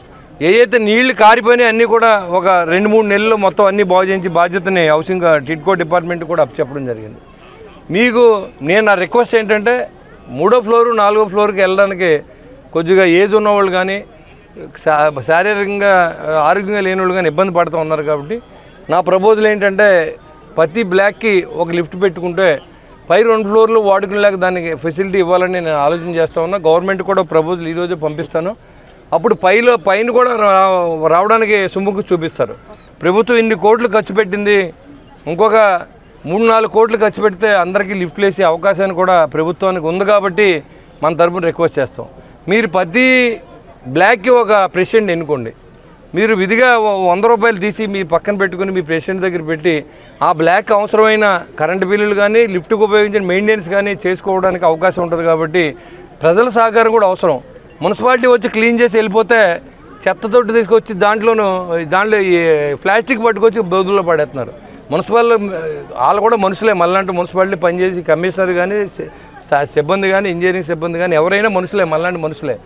ఏదైతే నీళ్లు కారిపోయినాయి అన్నీ కూడా ఒక 2-3 నెలల్లో మొత్తం అన్నీ బాగు చేయించి బాధ్యతని హౌసింగ్ టిట్కో డిపార్ట్మెంట్ కూడా అప్పచెప్పడం జరిగింది. మీకు నేను నా రిక్వెస్ట్ ఏంటంటే 3వ ఫ్లోరు 4వ ఫ్లోర్కి వెళ్ళడానికి కొద్దిగా ఏజ్ ఉన్నవాళ్ళు కానీ శారీరకంగా ఆరోగ్యంగా లేని వాళ్ళు కానీ ఇబ్బంది పడుతూ ఉన్నారు. కాబట్టి నా ప్రపోజల్ ఏంటంటే ప్రతి బ్లాక్కి ఒక లిఫ్ట్ పెట్టుకుంటే పై 2 ఫ్లోర్లు వాడుకునేలాగా దానికి ఫెసిలిటీ ఇవ్వాలని నేను ఆలోచన చేస్తూ ఉన్నా. గవర్నమెంట్ కూడా ప్రపోజల్ ఈరోజే పంపిస్తాను. అప్పుడు పైన కూడా రావడానికి సుముఖం చూపిస్తారు. ప్రభుత్వం ఇన్ని కోట్లు ఖర్చు పెట్టింది, ఇంకొక 3-4 కోట్లు ఖర్చు పెడితే అందరికీ లిఫ్ట్లు వేసే అవకాశాన్ని కూడా ప్రభుత్వానికి ఉంది. కాబట్టి మన తరపున రిక్వెస్ట్ చేస్తాం, మీరు ప్రతి బ్లాక్కి ఒక ప్రెసిడెంట్ ఎన్నుకోండి. మీరు విధిగా 100 రూపాయలు తీసి మీ పక్కన పెట్టుకుని మీ ప్రెసిడెంట్ దగ్గర పెట్టి ఆ బ్లాక్ అవసరమైన కరెంటు బిల్లులు కానీ లిఫ్ట్కి ఉపయోగించిన మెయింటెనెన్స్ కానీ చేసుకోవడానికి అవకాశం ఉంటుంది. కాబట్టి ప్రజల సహకారం కూడా అవసరం. మున్సిపాలిటీ వచ్చి క్లీన్ చేసి వెళ్ళిపోతే చెత్తతోటి తీసుకొచ్చి దాంట్లో ఈ ప్లాస్టిక్ పట్టుకొచ్చి బోధుల్లో పడేస్తున్నారు. మున్సిపల్ వాళ్ళు కూడా మనుషులే, మళ్ళంటే మున్సిపాలిటీ పనిచేసి కమిషనర్ కానీ సిబ్బంది కానీ ఇంజనీరింగ్ సిబ్బంది కానీ ఎవరైనా మనుషులే, మళ్ళంటి మనుషులే.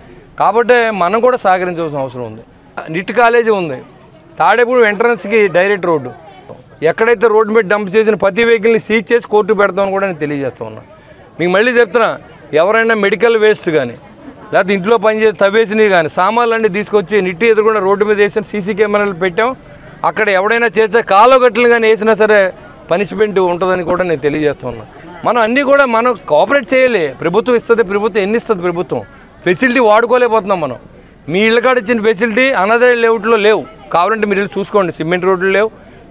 కాబట్టి మనం కూడా సహకరించవలసిన అవసరం ఉంది. నిట్ కాలేజీ ఉంది, తాడేపూడి ఎంట్రన్స్కి డైరెక్ట్ రోడ్డు. ఎక్కడైతే రోడ్డు మీద డంప్ చేసిన ప్రతి వెహికల్ని సీజ్ చేసి కోర్టు పెడతామని కూడా నేను తెలియజేస్తూ ఉన్నా. మీకు మళ్ళీ చెప్తున్నా, ఎవరైనా మెడికల్ వేస్ట్ కానీ లేకపోతే ఇంట్లో పనిచేసి తవ్వేసినవి కానీ సామాన్లు అన్నీ తీసుకొచ్చి నిట్టి ఎదురుకుండా రోడ్డు మీద వేసిన సీసీ కెమెరాలు పెట్టాం. అక్కడ ఎవడైనా చేస్తే కాలుగట్లు కానీ వేసినా సరే పనిష్మెంట్ ఉంటుందని కూడా నేను తెలియజేస్తూ ఉన్నా. మనం అన్నీ కూడా మనం కోఆపరేట్ చేయాలి. ప్రభుత్వం ఇస్తుంది, ప్రభుత్వం ఎన్ని ఇస్తుంది, ప్రభుత్వం ఫెసిలిటీ వాడుకోలేకపోతున్నాం మనం. మీ ఇళ్ళకాడ ఇచ్చిన ఫెసిలిటీ అనదర్ లేఅవుట్లో లేవు. కావాలంటే మీరు చూసుకోండి, సిమెంట్ రోడ్లు లేవు,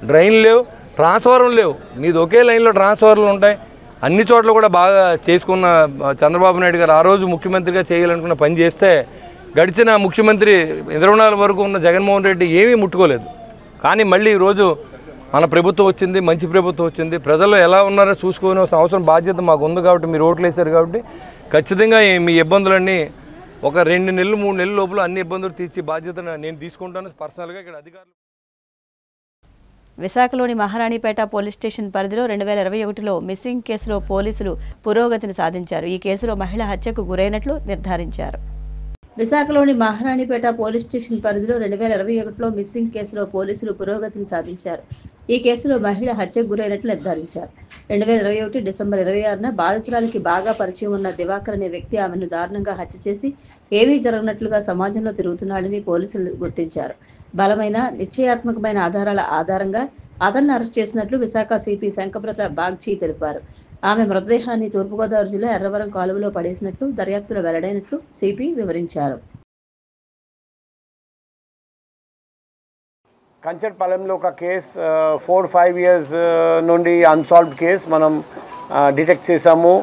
డ్రైన్లు లేవు, ట్రాన్స్ఫార్మర్లు లేవు. మీది ఒకే లైన్లో ట్రాన్స్ఫార్మర్లు ఉంటాయి. అన్ని చోట్ల కూడా బాగా చేసుకున్న చంద్రబాబు నాయుడు గారు ఆ రోజు ముఖ్యమంత్రిగా చేయాలనుకున్న పని చేస్తే గడిచిన ముఖ్యమంత్రి 24 వరకు ఉన్న జగన్మోహన్ రెడ్డి ఏమీ ముట్టుకోలేదు. కానీ మళ్ళీ ఈరోజు మన ప్రభుత్వం వచ్చింది, మంచి ప్రభుత్వం వచ్చింది. ప్రజలు ఎలా ఉన్నారో చూసుకోవాల్సిన అవసరం బాధ్యత మాకు ఉంది. కాబట్టి మీరు ఓట్లు వేశారు కాబట్టి ఖచ్చితంగా మీ ఇబ్బందులన్నీ ఒక 2 నెలలు 3 నెలల లోపల అన్ని ఇబ్బందులు తీర్చి బాధ్యతను నేను తీసుకుంటాను పర్సనల్గా. ఇక్కడ అధికారులు విశాఖలోని మహారాణిపేట పోలీస్ స్టేషన్ పరిధిలో 2021లో మిస్సింగ్ కేసులో పోలీసులు పురోగతిని సాధించారు. ఈ కేసులో మహిళ హత్యకు గురైనట్లు నిర్ధారించారు. విశాఖలోని మహారాణిపేట పోలీస్ స్టేషన్ పరిధిలో 2021లో మిస్సింగ్ కేసులో పోలీసులు పురోగతిని సాధించారు. ఈ కేసులో మహిళ హత్యకు గురైనట్లు నిర్ధారించారు. 2021 డిసెంబర్ 26న బాధితురాలికి బాగా పరిచయం ఉన్న దివాకర్ అనే వ్యక్తి ఆమెను దారుణంగా హత్య చేసి ఏమీ జరగనట్లుగా సమాజంలో తిరుగుతున్నాడని పోలీసులు గుర్తించారు. బలమైన నిశ్చయాత్మకమైన ఆధారాల ఆధారంగా అతన్ని అరెస్ట్ చేసినట్లు విశాఖ సిపి శంకబ్రత బాగ్చి తెలిపారు. ఆమె మృతదేహాన్ని తూర్పుగోదావరి జిల్లా ఎర్రవరం కాలువలో పడేసినట్లు దర్యాప్తులో వెల్లడైనట్లు సిపి వివరించారు. కంచర్పాలెంలో ఒక కేసు 4-5 ఇయర్స్ నుండి అన్సాల్వ్డ్ కేసు మనం డిటెక్ట్ చేసాము.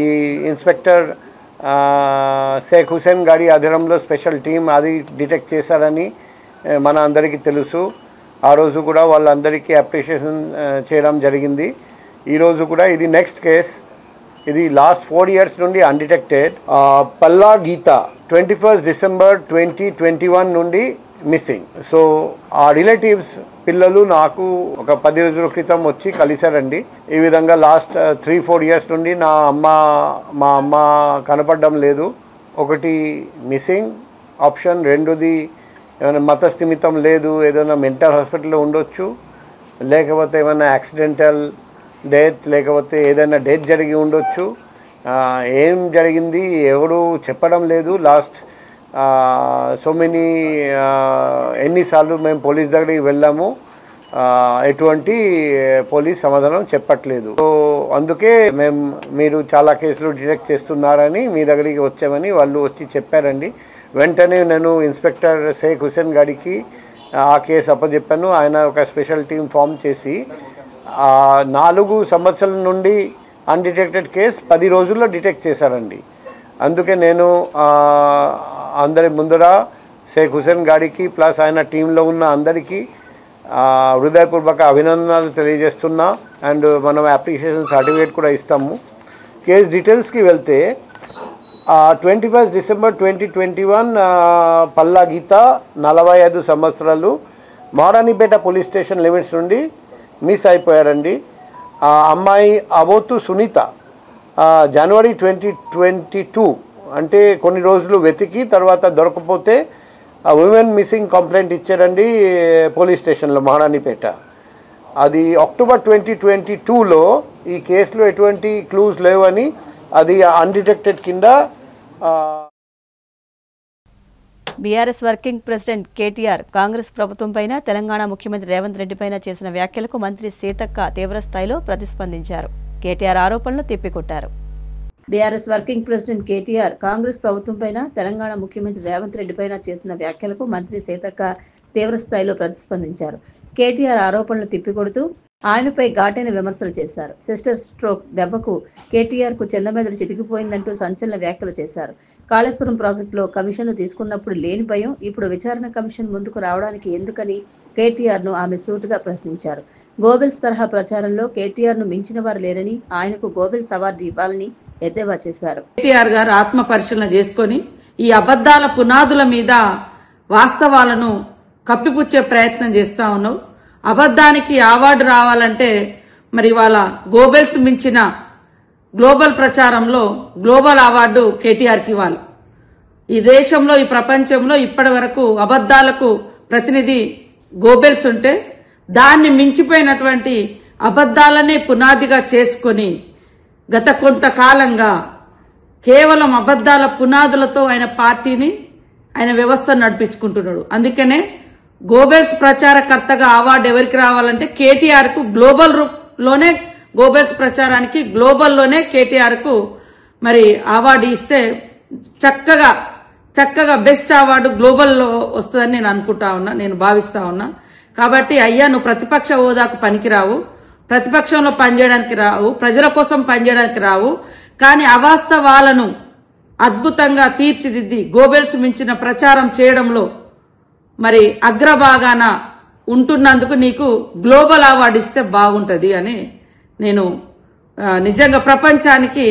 ఈ ఇన్స్పెక్టర్ షేక్ హుసేన్ గారి ఆధ్వర్యంలో స్పెషల్ టీం అది డిటెక్ట్ చేశారని మన అందరికీ తెలుసు. ఆ రోజు కూడా వాళ్ళందరికీ అప్రిషియేషన్ చేయడం జరిగింది. ఈరోజు కూడా ఇది నెక్స్ట్ కేస్. ఇది లాస్ట్ 4 ఇయర్స్ నుండి అన్డిటెక్టెడ్. పల్లా గీత 21 డిసెంబర్ 2021 నుండి మిస్సింగ్. సో ఆ రిలేటివ్స్ పిల్లలు నాకు ఒక 10 రోజుల క్రితం వచ్చి కలిశారండి. ఈ విధంగా లాస్ట్ 3-4 ఇయర్స్ నుండి మా అమ్మ కనపడడం లేదు. ఒకటి మిస్సింగ్ ఆప్షన్, రెండోది ఏమైనా మతస్థిమితం లేదు, ఏదైనా మెంటల్ హాస్పిటల్లో ఉండొచ్చు, లేకపోతే ఏమైనా యాక్సిడెంటల్ డెత్, లేకపోతే ఏదైనా డెత్ జరిగి ఉండొచ్చు. ఏం జరిగింది ఎవరు చెప్పడం లేదు. లాస్ట్ సో మెనీ ఎన్నిసార్లు మేము పోలీస్ దగ్గరికి వెళ్ళాము, ఎటువంటి పోలీస్ సమాధానం చెప్పట్లేదు. సో అందుకే మీరు చాలా కేసులు డిటెక్ట్ చేస్తున్నారని మీ దగ్గరికి వచ్చామని వాళ్ళు వచ్చి చెప్పారండి. వెంటనే నేను ఇన్స్పెక్టర్ షేక్ హుసేన్ గారికి ఆ కేసు అప్పచెప్పాను. ఆయన ఒక స్పెషల్ టీం ఫామ్ చేసి 4 సంవత్సరాల నుండి అన్డిటెక్టెడ్ కేసు 10 రోజుల్లో డిటెక్ట్ చేశారండి. అందుకే నేను అందరి ముందర షేక్ హుసేన్ గారికి ప్లస్ ఆయన టీంలో ఉన్న అందరికీ హృదయపూర్వక అభినందనలు తెలియజేస్తున్నా. అండ్ మనం అప్రిషియేషన్ సర్టిఫికేట్ కూడా ఇస్తాము. కేస్ డీటెయిల్స్కి వెళ్తే 21 డిసెంబర్ 2021 పల్లా గీత 45 సంవత్సరాలు మహారాణిపేట పోలీస్ స్టేషన్ లిమిట్స్ నుండి మిస్ అయిపోయారండి. అమ్మాయి అబోతు సునీత జనవరి 2022 అంటే కొన్ని రోజులు వెతికి తర్వాత దొరకపోతే ఉమెన్ మిస్సింగ్ కంప్లైంట్ ఇచ్చారండి పోలీస్ స్టేషన్లో మహారాణిపేట. అది అక్టోబర్ 2022లో ఈ కేసులో ఎటువంటి క్లూస్ లేవని అది అన్డిటెక్టెడ్ కింద. BRS working president KTR Congress ప్రభుత్వంపైన తెలంగాణ ముఖ్యమంత్రి రేవంత్ రెడ్డిపైన చేసిన వ్యాఖ్యలకు మంత్రి సీతక్క తీవ్రస్థాయిలో ప్రతిస్పందించారు. కేటీఆర్ ఆరోపణలు తిప్పికొట్టారు. BRS working president KTR Congress ప్రభుత్వంపైన తెలంగాణ ముఖ్యమంత్రి రేవంత్ రెడ్డిపైన చేసిన వ్యాఖ్యలకు మంత్రి సీతక్క తీవ్రస్థాయిలో ప్రతిస్పందించారు. కేటీఆర్ ఆరోపణలు తిప్పికొడుతూ ఆయనపై ఘాటైన విమర్శలు చేశారు. సిస్టర్ స్ట్రోక్ దెబ్బకు కేటీఆర్కు చెన్నమెదడు చితికిపోయిందంటూ సంచలన వ్యాఖ్యలు చేశారు. కాళేశ్వరం ప్రాజెక్టులో కమిషన్లు తీసుకున్నప్పుడు లేని భయం ఇప్పుడు విచారణ కమిషన్ ముందుకు రావడానికి ఎందుకని కేటీఆర్ను ఆమె సూటుగా ప్రశ్నించారు. గోబెల్స్ తరహా ప్రచారంలో కేటీఆర్ను మించిన వారు లేరని, ఆయనకు గోబెల్స్ అవార్డు ఇవ్వాలని ఎద్దేవా చేశారు. కేటీఆర్ గారు ఆత్మ పరిశీలన చేసుకుని ఈ అబద్దాల పునాదుల మీద వాస్తవాలను కప్పిపుచ్చే ప్రయత్నం చేస్తా ఉన్నావు. అబద్ధానికి అవార్డు రావాలంటే మరి వాళ్ళ గోబెల్స్ మించిన గ్లోబల్ ప్రచారంలో గ్లోబల్ అవార్డు కేటీఆర్కి ఇవ్వాలి. ఈ దేశంలో ఈ ప్రపంచంలో ఇప్పటి వరకు అబద్ధాలకు ప్రతినిధి గోబెల్స్ ఉంటే దాన్ని మించిపోయినటువంటి అబద్ధాలనే పునాదిగా చేసుకొని గత కొంతకాలంగా కేవలం అబద్ధాల పునాదులతో ఆయన పార్టీని ఆయన వ్యవస్థను నడిపించుకుంటున్నాడు. అందుకనే గోబెల్స్ ప్రచారకర్తగా అవార్డు ఎవరికి రావాలంటే కేటీఆర్ కు గ్లోబల్ లోనే గోబెల్స్ ప్రచారానికి గ్లోబల్లోనే కేటీఆర్ కు మరి అవార్డు ఇస్తే చక్కగా బెస్ట్ అవార్డు గ్లోబల్లో వస్తుందని నేను అనుకుంటా ఉన్నా, నేను భావిస్తా ఉన్నా. కాబట్టి అయ్యా నువ్వు ప్రతిపక్ష హోదాకు పనికిరావు, ప్రతిపక్షంలో పనిచేయడానికి రావు, ప్రజల కోసం పనిచేయడానికి రావు. కానీ అవాస్తవాలను అద్భుతంగా తీర్చిదిద్ది గోబెల్స్ మించిన ప్రచారం చేయడంలో మరి అగ్రభాగాన ఉంటున్నందుకు నీకు గ్లోబల్ అవార్డు ఇస్తే బాగుంటుంది అని నేను నిజంగా ప్రపంచానికి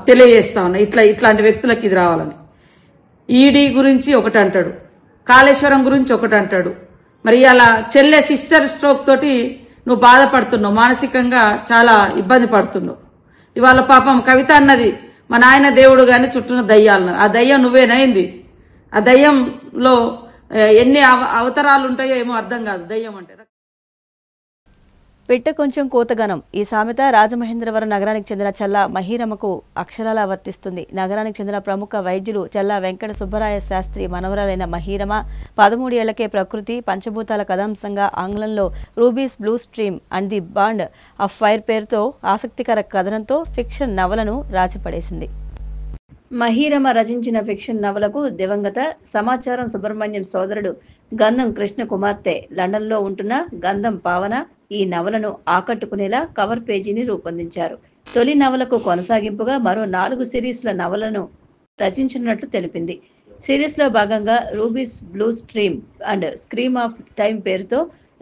తెలియజేస్తా ఉన్నా. ఇట్లాంటి వ్యక్తులకు ఇది రావాలని. ఈడీ గురించి ఒకటి అంటాడు, కాళేశ్వరం గురించి ఒకటి అంటాడు. మరి అలా చెల్లె సిస్టర్ స్ట్రోక్ తోటి నువ్వు బాధపడుతున్నావు, మానసికంగా చాలా ఇబ్బంది పడుతున్నావు. ఇవాళ పాపం కవిత అన్నది మా నాయన దేవుడు గాని చుట్టూన దయ్యాలన్నారు. ఆ దయ్యం నువ్వేనైంది. ఆ దయ్యంలో ఎన్ని అవతారాలు ఉంటాయో ఏమో అర్థం కాదు. దయ్యం అంటే పిట్ట కొంచెం కోతగనం. ఈ సామెత రాజమహేంద్రవరం నగరానికి చెందిన చల్లా మహీరమ్మకు అక్షరాలా వర్తిస్తుంది. నగరానికి చెందిన ప్రముఖ వైద్యులు చల్లా వెంకట సుబ్బరాయ శాస్త్రి మనవరాలైన మహీరమ 13 ఏళ్లకే ప్రకృతి పంచభూతాల కథాంశంగా ఆంగ్లంలో rubies blue stream and the bond of fire పేరుతో ఆసక్తికర కథనంతో ఫిక్షన్ నవలను రాసిపడేసింది. మహీరమ రచించిన ఫిక్షన్ నవలకు దివంగత సమాచారం సుబ్రహ్మణ్యం సోదరుడు గంధం కృష్ణ కుమార్తె లండన్లో ఉంటున్న గంధం పావన ఈ నవలను ఆకట్టుకునేలా కవర్ పేజీని రూపొందించారు. తొలి నవలకు కొనసాగింపుగా మరో 4 సిరీస్ల నవలను రచించినట్లు తెలిపింది. సిరీస్లో భాగంగా Ruby's blue stream and scream of time పేరుతో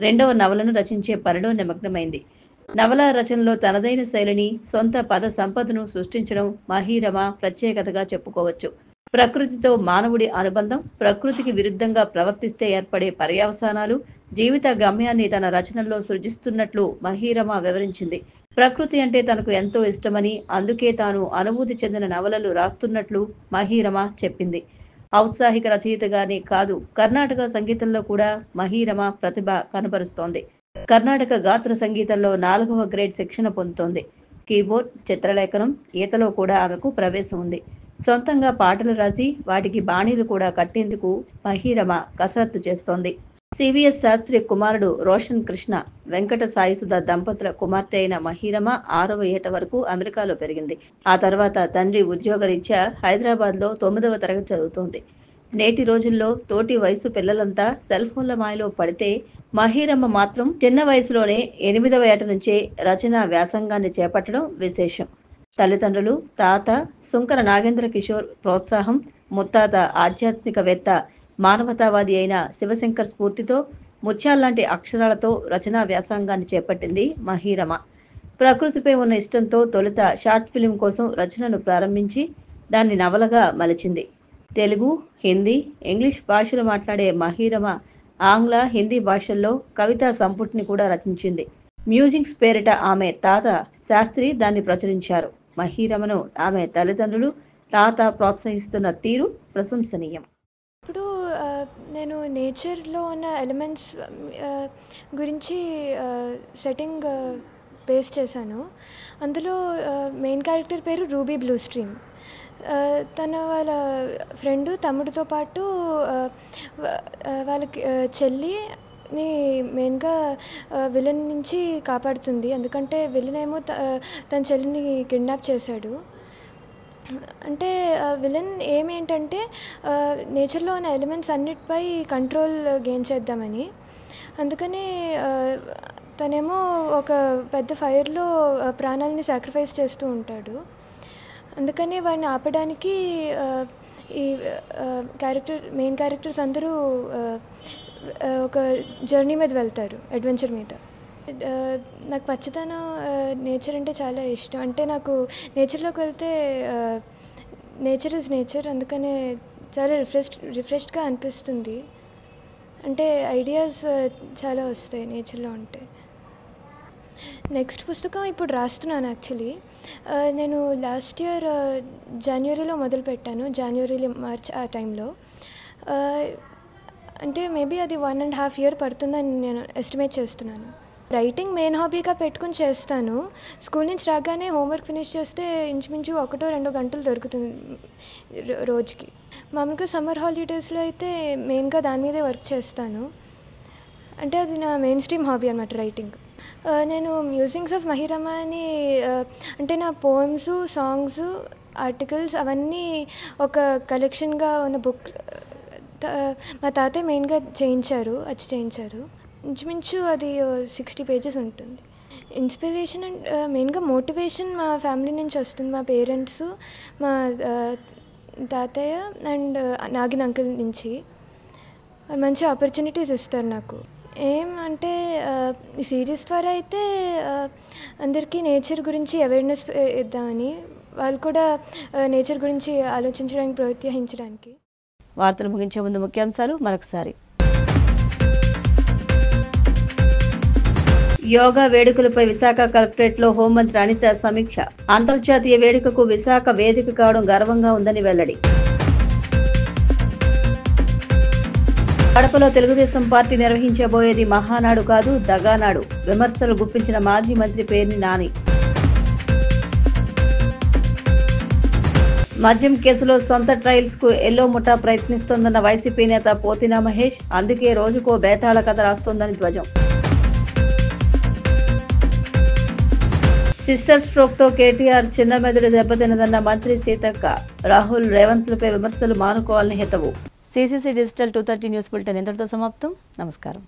2వ నవలను రచించే పనిలో నిమగ్నమైంది. నవల రచనలో తనదైన శైలిని, సొంత పద సంపదను సృష్టించడం మహీరమ ప్రత్యేకతగా చెప్పుకోవచ్చు. ప్రకృతితో మానవుడి అనుబంధం, ప్రకృతికి విరుద్ధంగా ప్రవర్తిస్తే ఏర్పడే పర్యవసానాలు, జీవిత గమ్యాన్ని తన రచనల్లో సృజిస్తున్నట్లు మహీరమ వివరించింది. ప్రకృతి అంటే తనకు ఎంతో ఇష్టమని, అందుకే తాను అనుభూతి చెందిన నవలలు రాస్తున్నట్లు మహీరమ చెప్పింది. ఔత్సాహిక రచయితగానే కాదు, కర్ణాటక సంగీతంలో కూడా మహీరమ ప్రతిభ కనబరుస్తోంది. కర్ణాటక గాత్ర సంగీతంలో 4వ గ్రేడ్ శిక్షణ పొందుతోంది. కీబోర్డ్, చిత్రలేఖనం, ఈతలో కూడా ఆమెకు ప్రవేశం ఉంది. సొంతంగా పాటలు రాసి వాటికి బాణీలు కూడా కట్టేందుకు మహీరమ కసరత్తు చేస్తోంది. సివిఎస్ శాస్త్రి కుమారుడు రోషన్ కృష్ణ, వెంకట సాయిసుధ దంపతుల కుమార్తె అయిన మహీరమ 6వ ఏట వరకు అమెరికాలో పెరిగింది. ఆ తర్వాత తండ్రి ఉద్యోగరీత్యా హైదరాబాద్లో 9వ తరగతి చదువుతోంది. నేటి రోజుల్లో తోటి వయసు పిల్లలంతా సెల్ ఫోన్ల మాయలో పడితే మహీరమ్మ మాత్రం చిన్న వయసులోనే 8వ ఏట నుంచే రచనా వ్యాసంగాన్ని చేపట్టడం విశేషం. తల్లిదండ్రులు, తాత సుంకర నాగేంద్ర కిషోర్ ప్రోత్సాహం, ముత్తాత ఆధ్యాత్మికవేత్త మానవతావాది అయిన శివశంకర్ స్ఫూర్తితో ముత్యాల్లాంటి అక్షరాలతో రచనా వ్యాసంగాన్ని చేపట్టింది మహీరమ. ప్రకృతిపై ఉన్న ఇష్టంతో తొలుత షార్ట్ ఫిలిం కోసం రచనను ప్రారంభించి దాన్ని నవలగా మలిచింది. తెలుగు, హిందీ, ఇంగ్లీష్ భాషలు మాట్లాడే మహీరమ ఆంగ్ల, హిందీ భాషల్లో కవితా సంపుటిని కూడా రచించింది. మ్యూజిక్స్ పేరిట ఆమె తాత శాస్త్రి దాన్ని ప్రచురించారు. మహీరమను ఆమె తల్లిదండ్రులు, తాత ప్రోత్సహిస్తున్న తీరు ప్రశంసనీయం. ఇప్పుడు నేను నేచర్లో ఉన్న ఎలిమెంట్స్ గురించి సెట్టింగ్ బేస్ చేశాను. అందులో మెయిన్ క్యారెక్టర్ పేరు రూబీ బ్లూ స్ట్రీమ్. తన వాళ్ళ ఫ్రెండు తమ్ముడితో పాటు వాళ్ళకి చెల్లిని మెయిన్గా విలన్ నుంచి కాపాడుతుంది. ఎందుకంటే విలన్ ఏమో తన చెల్లిని కిడ్నాప్ చేశాడు. అంటే విలన్ ఏంటంటే నేచర్లో ఉన్న ఎలిమెంట్స్ అన్నిటిపై కంట్రోల్ గెయిన్ చేద్దామని. అందుకని తనేమో ఒక పెద్ద ఫైర్లో ప్రాణాలని సాక్రిఫైస్ చేస్తూ ఉంటాడు. అందుకని వాడిని ఆపడానికి ఈ మెయిన్ క్యారెక్టర్స్ అందరూ ఒక జర్నీ మీద వెళ్తారు, అడ్వెంచర్ మీద. నాకు పచ్చదనం, నేచర్ అంటే చాలా ఇష్టం. అంటే నాకు నేచర్లోకి వెళ్తే నేచర్ ఇస్ నేచర్, అందుకనే చాలా రిఫ్రెష్డ్గా అనిపిస్తుంది. అంటే ఐడియాస్ చాలా వస్తాయి నేచర్లో ఉంటే. నెక్స్ట్ పుస్తకం ఇప్పుడు రాస్తున్నాను. యాక్చువల్లీ నేను లాస్ట్ ఇయర్ జనవరిలో మొదలుపెట్టాను, జనవరి మార్చ్ ఆ టైంలో. అంటే మేబీ అది 1.5 years పడుతుందని నేను ఎస్టిమేట్ చేస్తున్నాను. రైటింగ్ మెయిన్ హాబీగా పెట్టుకుని చేస్తాను. స్కూల్ నుంచి రాగానే హోంవర్క్ ఫినిష్ చేస్తే ఇంచుమించు 1-2 గంటలు దొరుకుతుంది రోజుకి. మామూలుగా సమ్మర్ హాలిడేస్లో అయితే మెయిన్గా దాని మీదే వర్క్ చేస్తాను. అంటే అది నా మెయిన్ స్ట్రీమ్ హాబీ అన్నమాట రైటింగ్. నేను మ్యూజిక్స్ ఆఫ్ మహీరమ అని అంటే నా పోయమ్స్, సాంగ్స్, ఆర్టికల్స్ అవన్నీ ఒక కలెక్షన్గా ఉన్న బుక్ మా తాతయ్య మెయిన్గా చేయించారు. ఇంచుమించు అది 60 pages ఉంటుంది. ఇన్స్పిరేషన్ అండ్ మెయిన్గా మోటివేషన్ మా ఫ్యామిలీ నుంచి వస్తుంది. మా పేరెంట్స్, మా తాతయ్య అండ్ నాగిన్ అంకుల్ నుంచి మంచి ఆపర్చునిటీస్ ఇస్తారు నాకు. అంటే ఈ సిరీస్ ద్వారా అయితే అందరికీ నేచర్ గురించి అవేర్నెస్ ఇద్దామని, వాళ్ళు కూడా నేచర్ గురించి ఆలోచించడానికి ప్రోత్సహించడానికి. వార్తలు ముగించే ముందు ముఖ్యాంశాలు మరొకసారి. యోగా వేడుకలపై విశాఖ కలెక్టరేట్లో హోంమంత్రి అనిత సమీక్ష. అంతర్జాతీయ వేడుకకు విశాఖ వేదిక కావడం గర్వంగా ఉందని వెల్లడి. కడపలో తెలుగుదేశం పార్టీ నిర్వహించబోయేది మహానాడు కాదు, దగానాడు. విమర్శలు గుప్పించిన మాజీ మంత్రి పేర్ని నాని. మద్యం కేసులో సొంత ట్రయల్స్ కు ఎల్లో ముఠా ప్రయత్నిస్తోందన్న వైసీపీ నేత పోతినా మహేష్. అందుకే రోజుకో బేతాళ కథ రాస్తోందని ధ్వజం. సిస్టర్ స్ట్రోక్ తో కేటీఆర్ చిన్న మెదడు దెబ్బతిన్నదన్న మంత్రి సీతక్క. రాహుల్, రేవంత్లపై విమర్శలు మానుకోవాలని హితవు. CCC డిజిటల్ 230 న్యూస్ బులెటిన్ ఇంతటితో సమాప్తం. నమస్కారం.